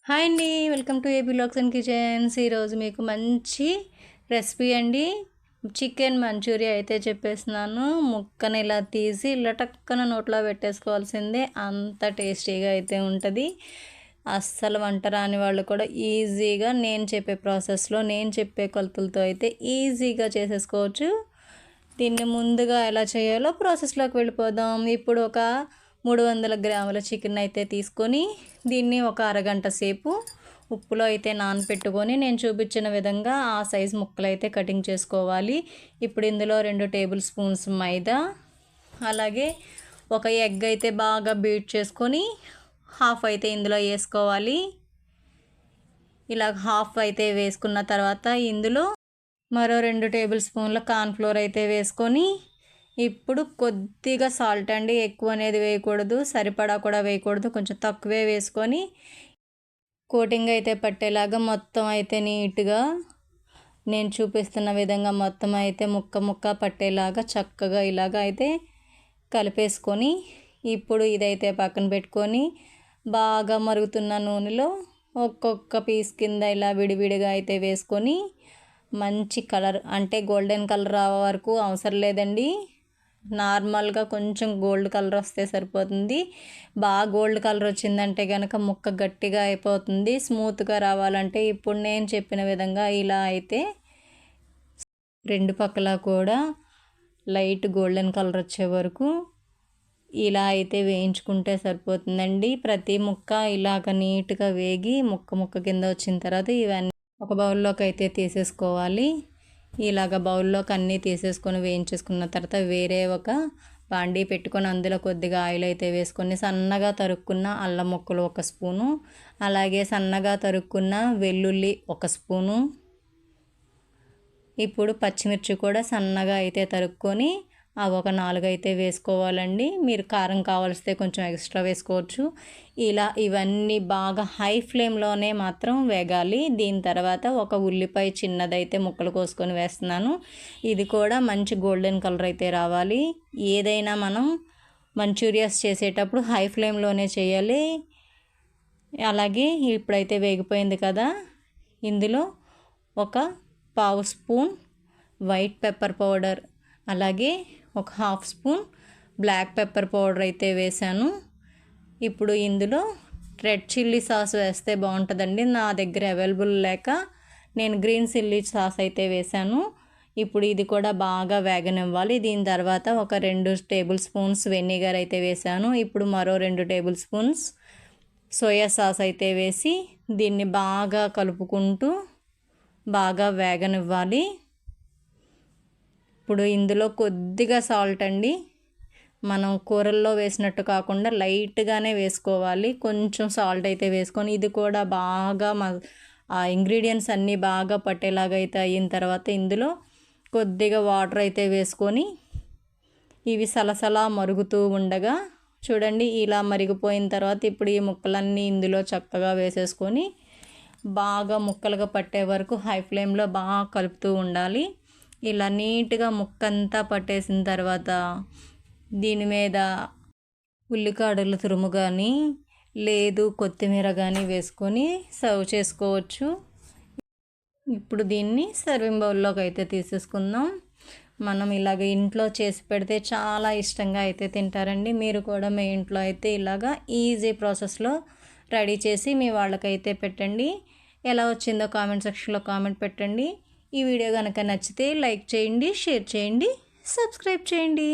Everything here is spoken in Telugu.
హాయ్ అండి, welcome to AB logs and kitchens. ఈరోజు మీకు మంచి రెసిపీ అండి, చికెన్ మంచూరియా అయితే చెప్పేస్తున్నాను. ముక్కని ఇలా తీసి ఇలా టక్కన నోట్లో పెట్టేసుకోవాల్సిందే, అంత టేస్టీగా అయితే ఉంటుంది. అస్సలు వంట రాని వాళ్ళు కూడా ఈజీగా నేను చెప్పే ప్రాసెస్లో, నేను చెప్పే కొలతలతో అయితే ఈజీగా చేసేసుకోవచ్చు. దీన్ని ముందుగా ఎలా చేయాలో ప్రాసెస్లోకి వెళ్ళిపోదాం. ఇప్పుడు ఒక 300 గ్రాముల చికెన్ అయితే తీసుకొని దీన్ని ఒక అరగంట సేపు ఉప్పులో అయితే నానపెట్టుకొని నేను చూపించిన విధంగా ఆ సైజు ముక్కలు అయితే కటింగ్ చేసుకోవాలి. ఇప్పుడు ఇందులో 2 టేబుల్ స్పూన్స్ మైదా, అలాగే ఒక ఎగ్ అయితే బాగా బీట్ చేసుకొని హాఫ్ అయితే ఇందులో వేసుకోవాలి. ఇలా హాఫ్ అయితే వేసుకున్న తర్వాత ఇందులో మరో 2 టేబుల్ స్పూన్ల కార్న్ఫ్లోర్ అయితే వేసుకొని, ఇప్పుడు కొద్దిగా సాల్ట్ అండి, ఎక్కువ అనేది వేయకూడదు, సరిపడా కూడా వేయకూడదు, కొంచెం తక్కువే వేసుకొని కోటింగ్ అయితే పట్టేలాగా మొత్తం అయితే నీట్గా నేను చూపిస్తున్న విధంగా మొత్తం అయితే ముక్క పట్టేలాగా చక్కగా ఇలాగ అయితే కలిపేసుకొని, ఇప్పుడు ఇదైతే పక్కన పెట్టుకొని బాగా మరుగుతున్న నూనెలో ఒక్కొక్క పీస్ కింద ఇలా విడివిడిగా అయితే వేసుకొని మంచి కలర్ అంటే గోల్డెన్ కలర్ రావే వరకు అవసరం లేదండి. నార్మల్గా కొంచెం గోల్డ్ కలర్ వస్తే సరిపోతుంది. బాగా గోల్డ్ కలర్ వచ్చిందంటే కనుక ముక్క గట్టిగా అయిపోతుంది. స్మూత్గా రావాలంటే ఇప్పుడు నేను చెప్పిన విధంగా ఇలా అయితే రెండు పక్కల కూడా లైట్ గోల్డెన్ కలర్ వచ్చే వరకు ఇలా అయితే వేయించుకుంటే సరిపోతుందండి. ప్రతి ముక్క ఇలాగ నీట్గా వేగి ముక్క కింద వచ్చిన తర్వాత ఇవన్నీ ఒక బౌల్లోకి అయితే తీసేసుకోవాలి. ఇలాగ బౌల్లోకి అన్నీ తీసేసుకొని వేయించేసుకున్న తర్వాత వేరే ఒక బాండీ పెట్టుకొని అందులో కొద్దిగా ఆయిల్ అయితే వేసుకొని సన్నగా తరుక్కున్న అల్లం ముక్కలు 1 స్పూను, అలాగే సన్నగా తరుక్కున్న వెల్లుల్లి 1 స్పూను, ఇప్పుడు పచ్చిమిర్చి కూడా సన్నగా అయితే తరుక్కొని అవి ఒక 4 అయితే వేసుకోవాలండి. మీరు కారం కావాల్సితే కొంచెం ఎక్స్ట్రా వేసుకోవచ్చు. ఇలా ఇవన్నీ బాగా హై ఫ్లేమ్లోనే మాత్రం వేగాలి. దీని తర్వాత ఒక ఉల్లిపాయ చిన్నదైతే ముక్కలు కోసుకొని వేస్తున్నాను. ఇది కూడా మంచి గోల్డెన్ కలర్ అయితే రావాలి. ఏదైనా మనం మంచూరియాస్ చేసేటప్పుడు హై ఫ్లేమ్లోనే చేయాలి. అలాగే ఇప్పుడైతే వేగిపోయింది కదా, ఇందులో ఒక పావు స్పూన్ వైట్ పెప్పర్ పౌడర్, అలాగే ఒక half spoon black pepper powder అయితే వేసాను. ఇప్పుడు ఇందులో రెడ్ చిల్లీ సాస్ వేస్తే బాగుంటుందండి. నా దగ్గర అవైలబుల్ లేక నేను గ్రీన్ చిల్లీ సాస్ అయితే వేసాను. ఇప్పుడు ఇది కూడా బాగా వేగనివ్వాలి. దీని తర్వాత ఒక 2 టేబుల్ స్పూన్స్ వెనిగర్ అయితే వేసాను. ఇప్పుడు మరో 2 టేబుల్ స్పూన్స్ సోయా సాస్ అయితే వేసి దీన్ని బాగా కలుపుకుంటూ బాగా వేగనివ్వాలి. ఇప్పుడు ఇందులో కొద్దిగా సాల్ట్ అండి, మనం కూరల్లో వేసినట్టు కాకుండా లైట్గానే వేసుకోవాలి. కొంచెం సాల్ట్ అయితే వేసుకొని ఇది కూడా బాగా ఆ ఇంగ్రీడియంట్స్ అన్నీ బాగా పట్టేలాగా అయితే అయిన తర్వాత ఇందులో కొద్దిగా వాటర్ అయితే వేసుకొని ఇవి సలసలా మరుగుతూ ఉండగా చూడండి ఇలా మరిగిపోయిన తర్వాత ఇప్పుడు ఈ ముక్కలన్నీ ఇందులో చక్కగా వేసేసుకొని బాగా ముక్కలుగా పట్టే వరకు హై ఫ్లేమ్లో బాగా కలుపుతూ ఉండాలి. ఇలా నీట్గా ముక్కంతా పట్టేసిన తర్వాత దీని మీద ఉల్లికాడలు తురుము కానీ లేదు కొత్తిమీర కానీ వేసుకొని సర్వ్ చేసుకోవచ్చు. ఇప్పుడు దీన్ని సర్వింగ్ బౌల్లోకి అయితే తీసేసుకుందాం. మనం ఇలాగ ఇంట్లో చేసి పెడితే చాలా ఇష్టంగా అయితే తింటారండి. మీరు కూడా మీ ఇంట్లో అయితే ఇలాగా ఈజీ ప్రాసెస్లో రెడీ చేసి మీ వాళ్ళకైతే పెట్టండి. ఎలా వచ్చిందో కామెంట్ సెక్షన్లో కామెంట్ పెట్టండి. ఈ వీడియో కనుక నచ్చితే లైక్ చేయండి, షేర్ చేయండి, సబ్స్క్రైబ్ చేయండి.